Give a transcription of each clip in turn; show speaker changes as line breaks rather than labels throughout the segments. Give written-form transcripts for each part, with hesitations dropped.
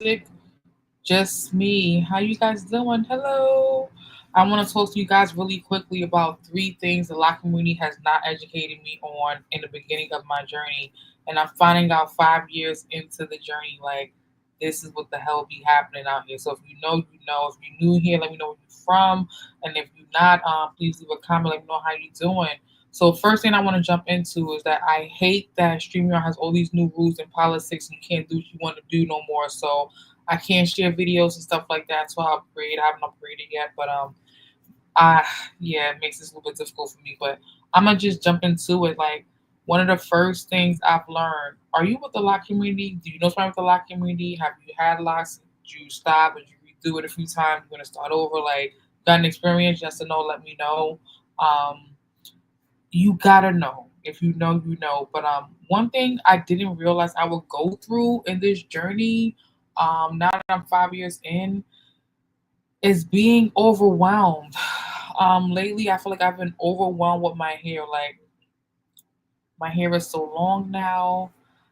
music. Just me. How you guys doing? Hello. I want to talk to you guys really quickly about three things the lock community has not educated me on in the beginning of my journey. And I'm finding out 5 years into the journey, like, this is what the hell be happening out here. So if you know, you know. If you're new here, let me know where you're from. And if you're not, please leave a comment. Let me know how you're doing. So first thing I want to jump into is that I hate that StreamYard has all these new rules and politics, and you can't do what you want to do no more. So I can't share videos and stuff like that. So I upgrade. I haven't upgraded yet, but I yeah, it makes this a little bit difficult for me. But I'm gonna just jump into it. Like, one of the first things I've learned. Are you with the lock community? Do you know somebody with the lock community? Have you had locks? Did you stop? Did you redo it a few times? You want to start over? Like, got an experience? Just to know, let me know. Um, you gotta know. If you know, you know. But one thing I didn't realize I would go through in this journey, now that I'm 5 years in, is being overwhelmed. Lately I feel like I've been overwhelmed with my hair. Like, my hair is so long now.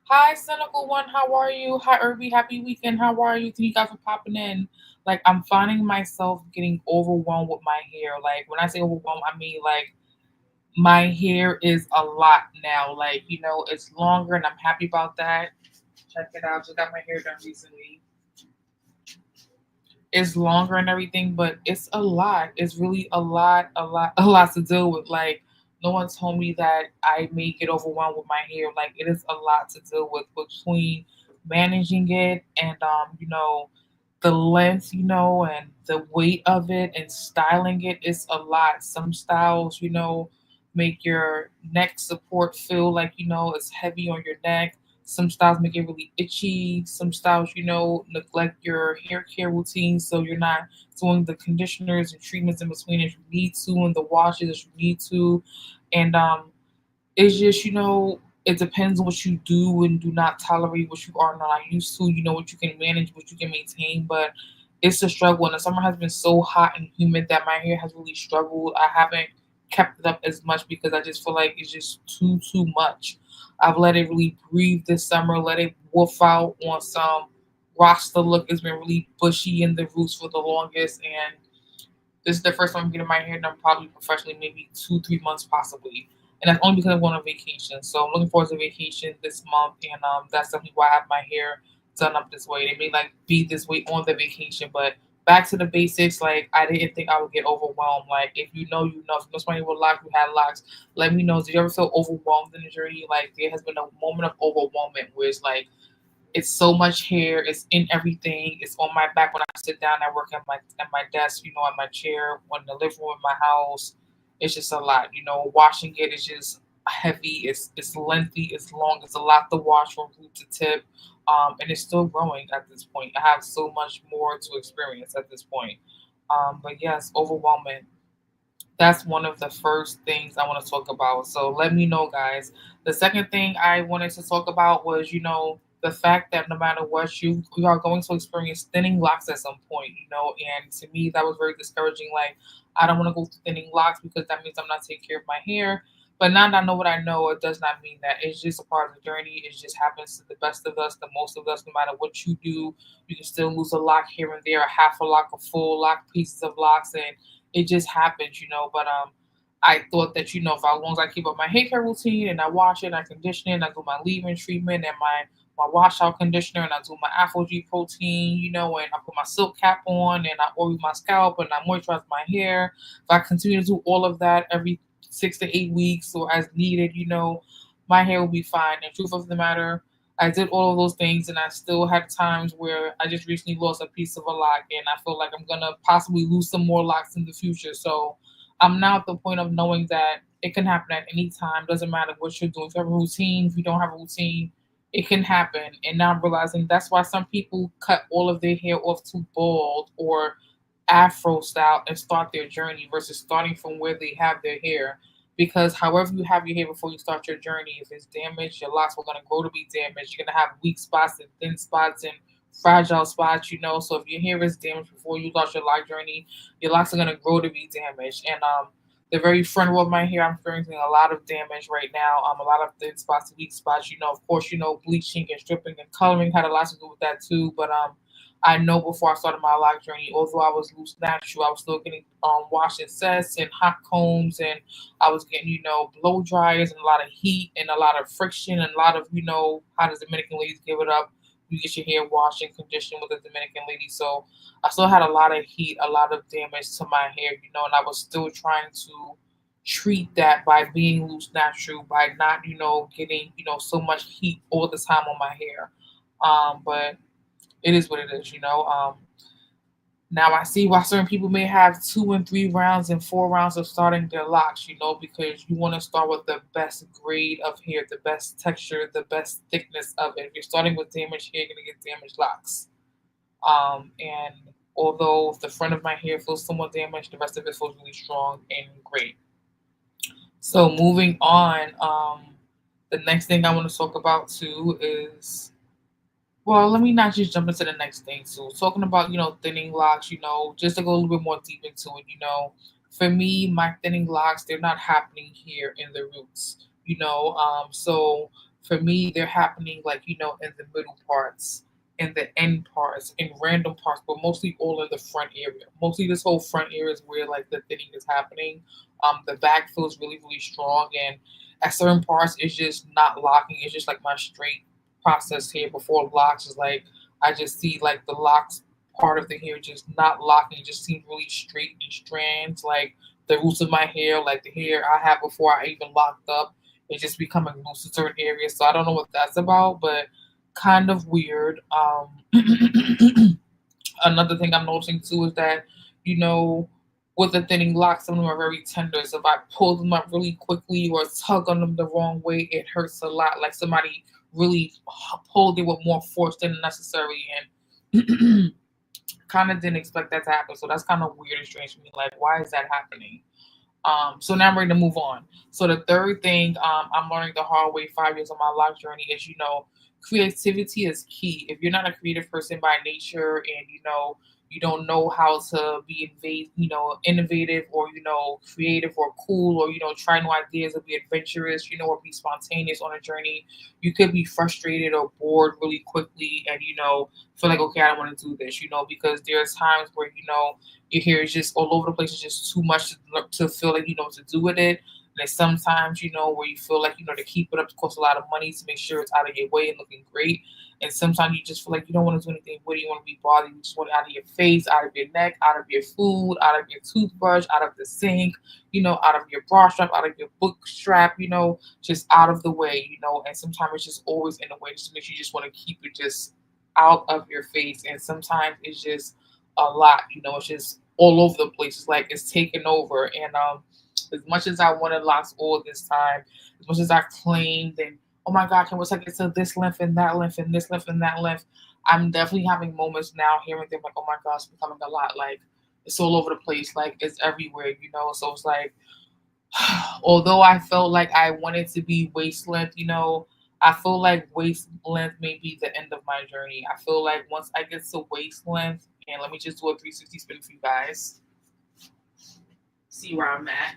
Hi, cynical one. How are you? Hi, Irby. Happy weekend. How are you? Thank you guys for popping in. Like, I'm finding myself getting overwhelmed with my hair. Like, when I say overwhelmed, I mean like my hair is a lot now. Like, it's longer and I'm happy about that. Check it out. Just got my hair done recently. It's longer and everything, but it's a lot. It's really a lot to deal with. Like, no one told me that I may get overwhelmed with my hair. Like, it is a lot to deal with between managing it and the length, and the weight of it and styling it is a lot. Some styles, make your neck support feel like, it's heavy on your neck. Some styles make it really itchy. Some styles, neglect your hair care routine, so you're not doing the conditioners and treatments in between as you need to, and the washes as you need to. And it's just, it depends on what you do and do not tolerate, what you are not used to. You know what you can manage, what you can maintain, but it's a struggle. And the summer has been so hot and humid that my hair has really struggled. I haven't kept it up as much because I just feel like it's just too much. I've let it really breathe this summer, let it wolf out on some Rasta look. It's been really bushy in the roots for the longest, and this is the first time I'm getting my hair done probably professionally, maybe 2, 3 months possibly. And that's only because I'm going on vacation. So I'm looking forward to vacation this month, and that's definitely why I have my hair done up this way. They may like be this way on the vacation, but back to the basics. Like, I didn't think I would get overwhelmed. Like, if you know, you know. If you know somebody with locks who had locks, let me know. Did you ever feel overwhelmed in the journey? Like, there has been a moment of overwhelmment where it's so much hair. It's in everything. It's on my back when I sit down. I work at my desk. At my chair. When the living room in my house, it's just a lot. Washing it is just heavy. It's lengthy. It's long. It's a lot to wash from root to tip. And it's still growing at this point. I have so much more to experience at this point. But yes, overwhelming. That's one of the first things I want to talk about. So let me know, guys. The second thing I wanted to talk about was, the fact that no matter what, you are going to experience thinning locks at some point, and to me that was very discouraging. Like, I don't want to go through thinning locks because that means I'm not taking care of my hair. But now that I know what I know, it does not mean that. It's just a part of the journey. It just happens to the best of us, the most of us. No matter what you do, you can still lose a lock here and there, a half a lock, a full lock, pieces of locks, and it just happens. But I thought that as long as I keep up my hair care routine and I wash it, I condition it, and I do my leave-in treatment and my washout conditioner, and I do my Afro G protein, and I put my silk cap on, and I oil my scalp, and I moisturize my hair. If I continue to do all of that every 6 to 8 weeks or as needed, my hair will be fine. And truth of the matter, I did all of those things, and I still had times where I just recently lost a piece of a lock, and I feel like I'm gonna possibly lose some more locks in the future. So I'm now at the point of knowing that it can happen at any time. Doesn't matter what you're doing. If you have a routine, if you don't have a routine, it can happen. And now I'm realizing that's why some people cut all of their hair off to bald or afro style and start their journey versus starting from where they have their hair. Because however you have your hair before you start your journey, if it's damaged, your locks are going to grow to be damaged. You're going to have weak spots and thin spots and fragile spots. So if your hair is damaged before you start your lock journey, your locks are going to grow to be damaged. And the very front row of my hair, I'm experiencing a lot of damage right now. A lot of thin spots, weak spots. Of course, bleaching and stripping and coloring had a lot to do with that too. But I know before I started my lock journey, although I was loose natural, I was still getting washing sets and hot combs, and I was getting, blow dryers and a lot of heat and a lot of friction and a lot of, how does Dominican ladies give it up? You get your hair washed and conditioned with a Dominican lady. So I still had a lot of heat, a lot of damage to my hair, and I was still trying to treat that by being loose natural, by not, getting, so much heat all the time on my hair. But it is what it is. Now I see why certain people may have 2 and 3 rounds and 4 rounds of starting their locks, because you want to start with the best grade of hair, the best texture, the best thickness of it. If you're starting with damaged hair, you're gonna get damaged locks. And although the front of my hair feels somewhat damaged, the rest of it feels really strong and great. So moving on, the next thing I want to talk about too is, well, let me not just jump into the next thing too. Talking about, thinning locks, just to go a little bit more deep into it, for me, my thinning locks, they're not happening here in the roots, so for me, they're happening like, in the middle parts, in the end parts, in random parts, but mostly all in the front area. Mostly this whole front area is where like the thinning is happening. The back feels really, really strong, and at certain parts, it's just not locking. It's just like my straight process here before locks is like I just see like the locks part of the hair just not locking. It just seems really straight and strands, like the roots of my hair, like the hair I had before I even locked up. It's just becoming loose in certain areas. So I don't know what that's about, but kind of weird. Another thing I'm noticing too is that, you know, with the thinning locks, some of them are very tender. So if I pull them up really quickly or tug on them the wrong way, it hurts a lot. Like somebody really pulled it with more force than necessary, and kind of didn't expect that to happen. So that's kind of weird and strange to me. Like, why is that happening? So now I'm ready to move on. So the third thing I'm learning the hard way 5 years on my life journey is, creativity is key. If you're not a creative person by nature, and you don't know how to be innovative, or creative or cool, or try new ideas or be adventurous, or be spontaneous on a journey, you could be frustrated or bored really quickly, and feel like, okay, I don't want to do this, because there's times where your hair is just all over the place. It's just too much to feel like you know what to do with it. And then sometimes, where you feel like, to keep it up, it costs a lot of money to make sure it's out of your way and looking great. And sometimes you just feel like you don't want to do anything with it. You want to be bothered. You just want it out of your face, out of your neck, out of your food, out of your toothbrush, out of the sink, out of your bra strap, out of your book strap, just out of the way. And sometimes it's just always in the way. Just makes you just want to keep it just out of your face. And sometimes it's just a lot, it's just all over the place. It's like it's taken over. And as much as I wanted locks all this time, as much as I claimed and, oh my God, can we take it to this length and that length and this length and that length, I'm definitely having moments now hearing them like, oh my gosh, it's becoming a lot. Like it's all over the place, like it's everywhere. So it's like, although I felt like I wanted to be waist length, I feel like waist length may be the end of my journey. I feel like once I get to waist length, and let me just do a 360 spin for you guys, see where I'm at.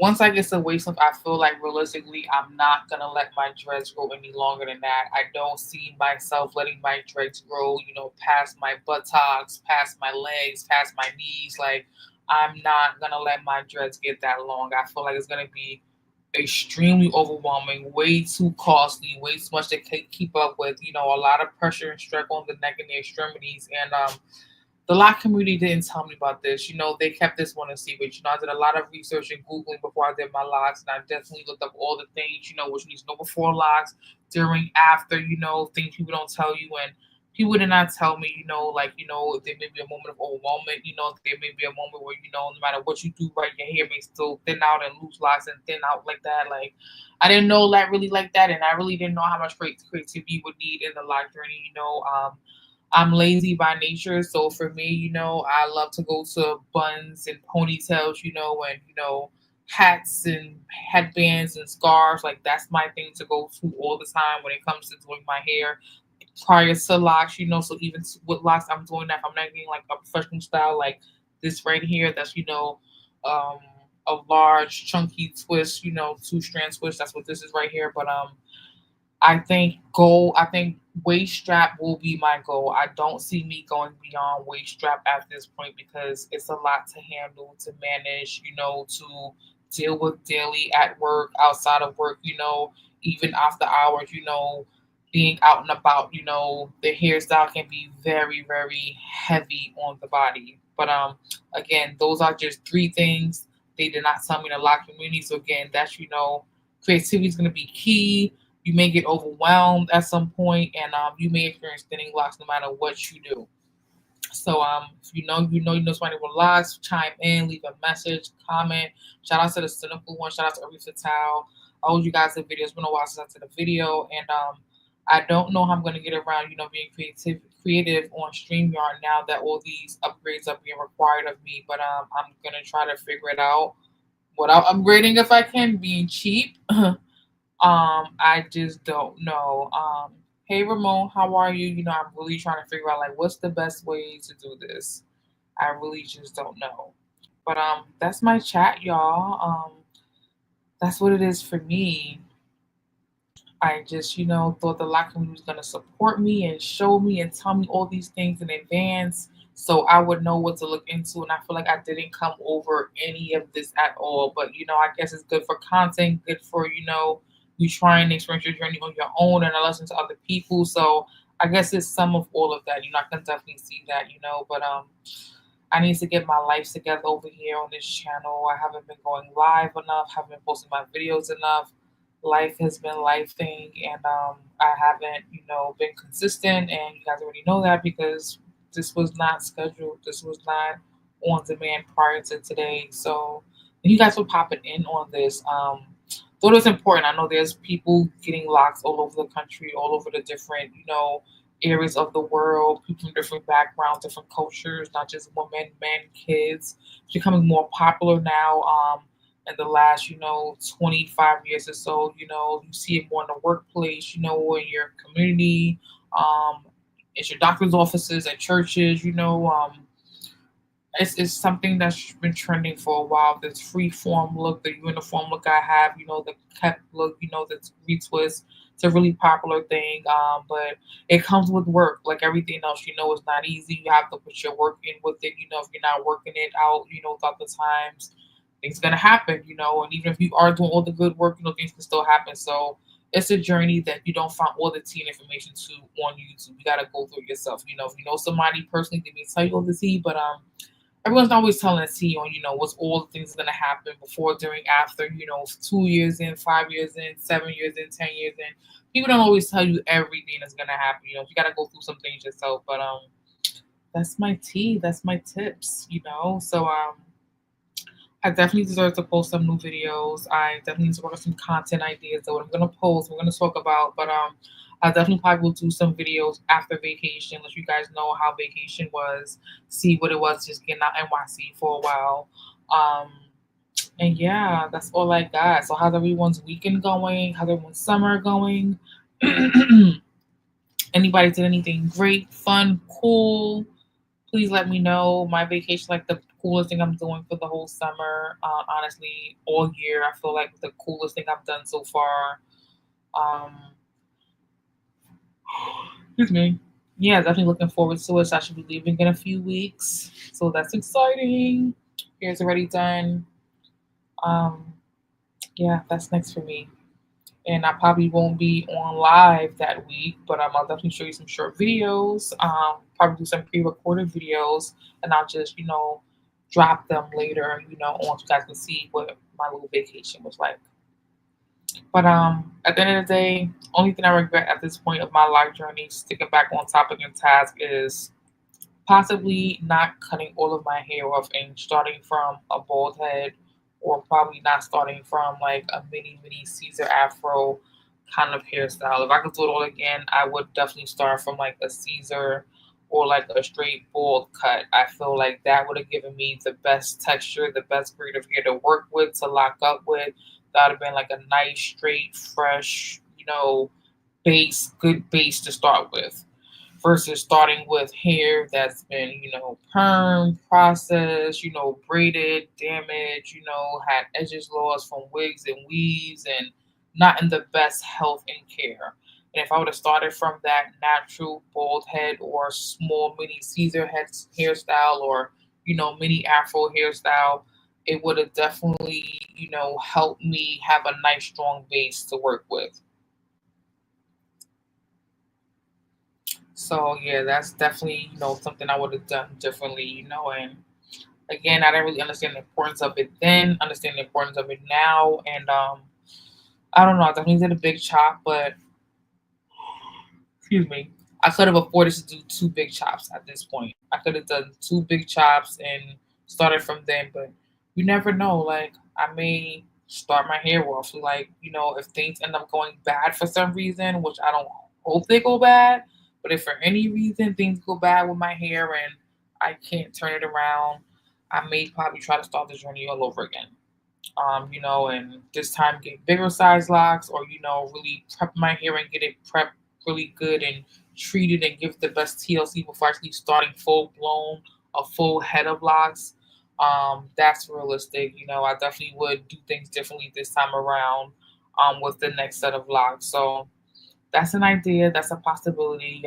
Once I get to waist length, I feel like realistically, I'm not gonna let my dreads grow any longer than that. I don't see myself letting my dreads grow, past my buttocks, past my legs, past my knees. Like, I'm not gonna let my dreads get that long. I feel like it's gonna be extremely overwhelming, way too costly, way too much to keep up with. A lot of pressure and stress on the neck and the extremities, and the lock community didn't tell me about this. They kept this one a secret. I did a lot of research and Googling before I did my locks, and I definitely looked up all the things, which you need to know before locks, during, after, things people don't tell you. And people did not tell me, like, there may be a moment of overwhelmment, there may be a moment where, no matter what you do, right, your hair may still thin out and lose locks and thin out like that. Like, I didn't know that really like that, and I really didn't know how much creativity you would need in the lock journey, I'm lazy by nature, so for me, I love to go to buns and ponytails, and hats and headbands and scarves. Like that's my thing to go to all the time when it comes to doing my hair. Prior to locks, so even with locks, I'm doing that. If I'm not getting like a professional style, like this right here. That's um, a large chunky twist, 2-strand twist. That's what this is right here. But I think waist strap will be my goal. I don't see me going beyond waist strap at this point because it's a lot to handle, to manage, to deal with daily at work, outside of work, even after hours, being out and about, the hairstyle can be very, very heavy on the body. But again, those are just three things. They did not tell me to lock community. So again, that's creativity is gonna be key. You may get overwhelmed at some point, and you may experience thinning locks no matter what you do. So if you know somebody with locks, chime in, leave a message, comment. Shout out to the cynical one. Shout out to Arisa Tao. I owe you guys a video. It's been a while since I did a video, and I don't know how I'm gonna get around, being creative on StreamYard now that all these upgrades are being required of me. But I'm gonna try to figure it out without upgrading if I can, being cheap. I just don't know. Hey Ramon, how are you? I'm really trying to figure out like what's the best way to do this. I really just don't know. But that's my chat, y'all. That's what it is for me. I just, thought the locker room was gonna support me and show me and tell me all these things in advance so I would know what to look into. And I feel like I didn't come over any of this at all. But I guess it's good for content, good for, you trying to experience your journey on your own and listen to other people. So I guess it's some of all of that. I can definitely see that, but I need to get my life together over here on this channel. I haven't been going live enough, haven't been posting my videos enough. Life has been life thing, and I haven't, been consistent. And you guys already know that because this was not scheduled. This was not on demand prior to today. So you guys were popping in on this. Thought it was important. I know there's people getting locks all over the country, all over the different, areas of the world, people from different backgrounds, different cultures, not just women, men, kids. It's becoming more popular now. In the last, 25 years or so, you see it more in the workplace, in your community, at your doctor's offices, at churches, it's something that's been trending for a while. This free form look, the uniform look I have, the kept look, the retwist. It's a really popular thing, but it comes with work, like everything else. It's not easy. You have to put your work in with it. If you're not working it out, throughout the times, things gonna happen. And even if you are doing all the good work, things can still happen. So it's a journey that you don't find all the tea and information to on YouTube. You gotta go through it yourself. If you know somebody personally, they may tell you all the tea, but everyone's not always telling us, on, what's all the things going to happen before, during, after, 2 years in, 5 years in, 7 years in, 10 years in. People don't always tell you everything that's going to happen. You got to go through some things yourself. But that's my tea. That's my tips. So I definitely deserve to post some new videos. I definitely need to work on some content ideas that what I'm gonna post, we're gonna talk about. But I definitely probably will do some videos after vacation, let you guys know how vacation was, see what it was just getting out NYC for a while. Um and yeah, that's all I got. So how's everyone's weekend going? How's everyone's summer going? Anybody did anything great, fun, cool? Please let me know. My vacation, like the coolest thing I'm doing for the whole summer. Honestly, all year, I feel like the coolest thing I've done so far. Um, Excuse me. Yeah, definitely looking forward to it. So I should be leaving in a few weeks. So that's exciting. Here's already done. Um, yeah, that's next for me. And I probably won't be on live that week, but I'll definitely show you some short videos. Probably do some pre-recorded videos, and I'll just drop them later. On so you guys can see what my little vacation was like. But at the end of the day, only thing I regret at this point of my life journey, sticking back on topic and task, is possibly not cutting all of my hair off and starting from a bald head, or probably not starting from like a mini Caesar afro kind of hairstyle. If I could do it all again, I would definitely start from like a Caesar or like a straight bald cut. I feel like that would have given me the best texture, the best grade of hair to work with, to lock up with. That would have been like a nice, straight, fresh, base, good base to start with, versus starting with hair that's been, perm, processed, braided, damaged, had edges lost from wigs and weaves and not in the best health and care. And if I would have started from that natural bald head or small mini Caesar head hairstyle, or mini Afro hairstyle, it would have definitely helped me have a nice strong base to work with. So yeah, that's definitely something I would have done differently. And again, I didn't really understand the importance of it then, understand the importance of it now, and I don't know, I definitely did a big chop, but excuse me, I could have afforded to do two big chops at this point. I could have done two big chops and started from then, but you never know. Like, I may start my hair off. Like, if things end up going bad for some reason, which I don't hope they go bad, but if for any reason things go bad with my hair and I can't turn it around, I may probably try to start the journey all over again. And this time get bigger size locks, or really prep my hair and get it prepped really good and treat it and give it the best TLC before actually starting full blown a full head of locks. That's realistic. I definitely would do things differently this time around with the next set of locks. So that's an idea, that's a possibility.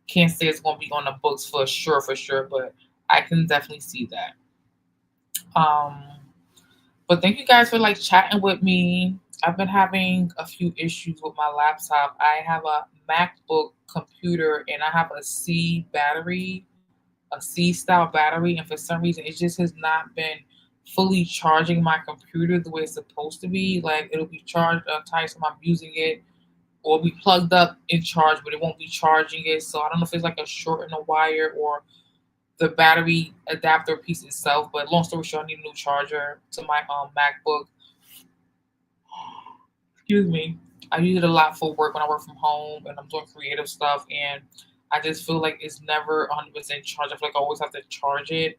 Can't say it's gonna be on the books for sure, but I can definitely see that. Um But thank you guys for like chatting with me. I've been having a few issues with my laptop. I have a MacBook computer and I have a C battery, a C style battery, and for some reason it just has not been fully charging my computer the way it's supposed to be. Like, it'll be charged times I'm using it, or be plugged up in charge, but it won't be charging it. So I don't know if it's like a short in the wire or the battery adapter piece itself. But long story short, I need a new charger to my MacBook. Excuse me. I use it a lot for work when I work from home and I'm doing creative stuff, and I just feel like it's never 100% charged. I feel like I always have to charge it,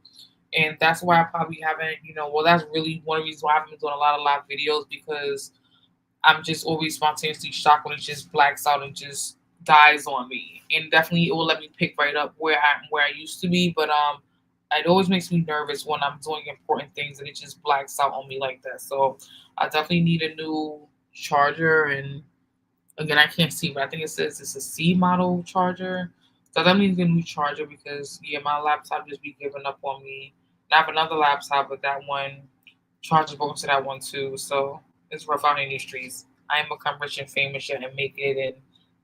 and that's why I probably haven't. Well, that's really one of the reasons why I haven't been doing a lot of live videos, because I'm just always spontaneously shocked when it just blacks out and just dies on me. And definitely it will let me pick right up where I used to be. But it always makes me nervous when I'm doing important things and it just blacks out on me like that. So I definitely need a new charger. And again, I can't see, but I think it says it's a C model charger. So that means a new charger, because yeah, my laptop just be giving up on me. And I have another laptop, but that one charges broken to that one too. So it's rough out in these streets. I ain't become rich and famous yet and make it and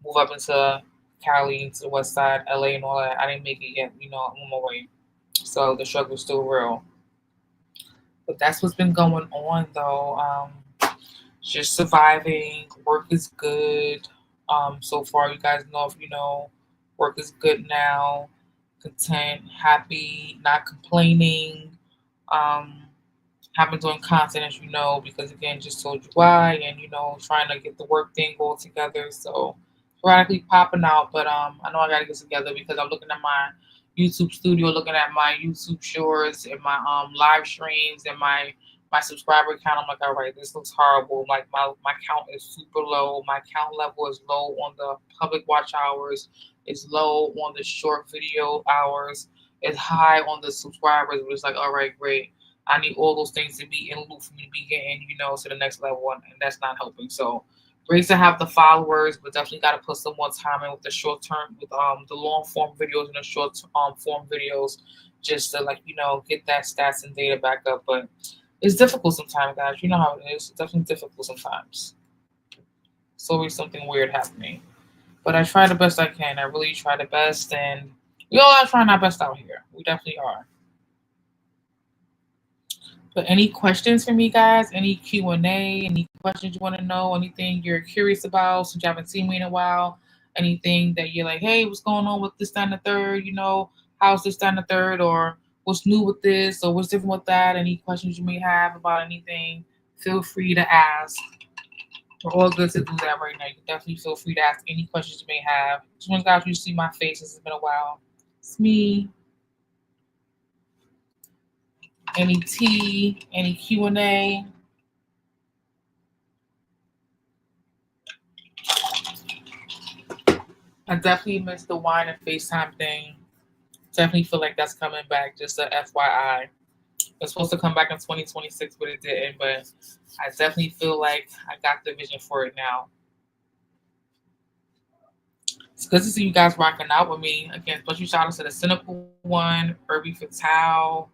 move up into Cali, to the west side, LA and all that. I didn't make it yet, I'm on my way. So the struggle's still real. But that's what's been going on though. Just surviving. Work is good. So far, you guys know, if work is good now. Content, happy, not complaining. Um, have been doing content, as you know, because again, just told you why, and trying to get the work thing all together. So sporadically popping out, but I know I gotta get together, because I'm looking at my YouTube studio, looking at my YouTube shorts and my live streams and my subscriber count. I'm like, all right, this looks horrible. Like, my count is super low. My count level is low on the public watch hours. It's low on the short video hours. It's high on the subscribers. But it's like, all right, great. I need all those things to be in loop for me to be getting, to the next level, and that's not helping. So great to have the followers, but definitely got to put some more time in with the short term, with the long form videos and the short form videos, just to get that stats and data back up. But it's difficult sometimes, guys. You know how it is. It's definitely difficult sometimes. It's always something weird happening. But I try the best I can. I really try the best, and we all are trying our best out here. We definitely are. But any questions for me, guys? Any Q&A? Any questions you want to know? Anything you're curious about since you haven't seen me in a while? Anything that you're like, hey, what's going on with this, that, and the third? How's this, that, and the third? Or what's new with this? Or what's different with that? Any questions you may have about anything? Feel free to ask. We're all good to do that right now. You can definitely feel free to ask any questions you may have. Just want guys, you see my face. It's been a while. It's me. Any tea? Any Q&A? I definitely missed the wine and FaceTime thing. Definitely feel like that's coming back. Just a FYI. It's supposed to come back in 2026, but it didn't. But I definitely feel like I got the vision for it now. It's good to see you guys rocking out with me again. Especially shout out to the cynical one, Irby Fatal,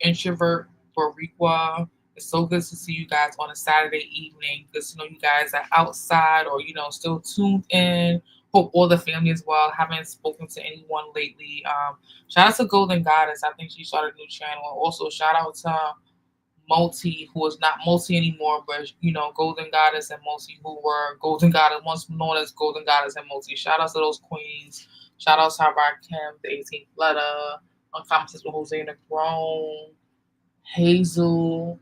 introvert Boriqua. It's so good to see you guys on a Saturday evening. Good to know you guys are outside or still tuned in. Hope all the family as well. Haven't spoken to anyone lately. Shout out to Golden Goddess. I think she started a new channel. Also shout out to Multi, who is not Multi anymore, but Golden Goddess and Multi, who were Golden Goddess, once known as Golden Goddess and Multi. Shout out to those queens. Shout out to Kim, the 18th letter, Uncommon Sister Jose Grown, Hazel.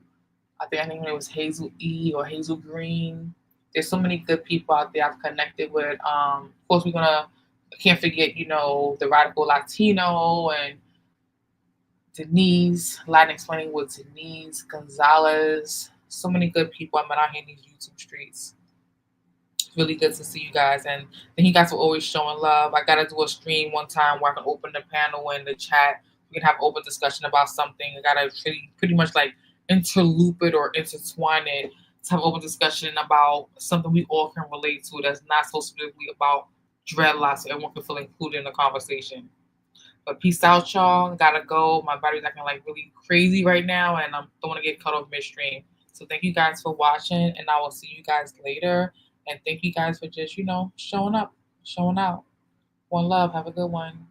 I think it was Hazel E or Hazel Green. There's so many good people out there I've connected with. Of course, I can't forget, the Radical Latino and Denise, Latin Explaining with Denise, Gonzalez. So many good people I met out here in these YouTube streets. It's really good to see you guys. And then you guys are always showing love. I got to do a stream one time where I can open the panel in the chat. We can have open discussion about something. I got to pretty much like interloop it or intertwine it to have open discussion about something we all can relate to that's not so specifically about dreadlocks so everyone can feel included in the conversation. But peace out, y'all. Gotta go. My body's acting like really crazy right now, and I don't want to get cut off midstream. So thank you guys for watching, and I will see you guys later. And thank you guys for just showing up, showing out. One love. Have a good one.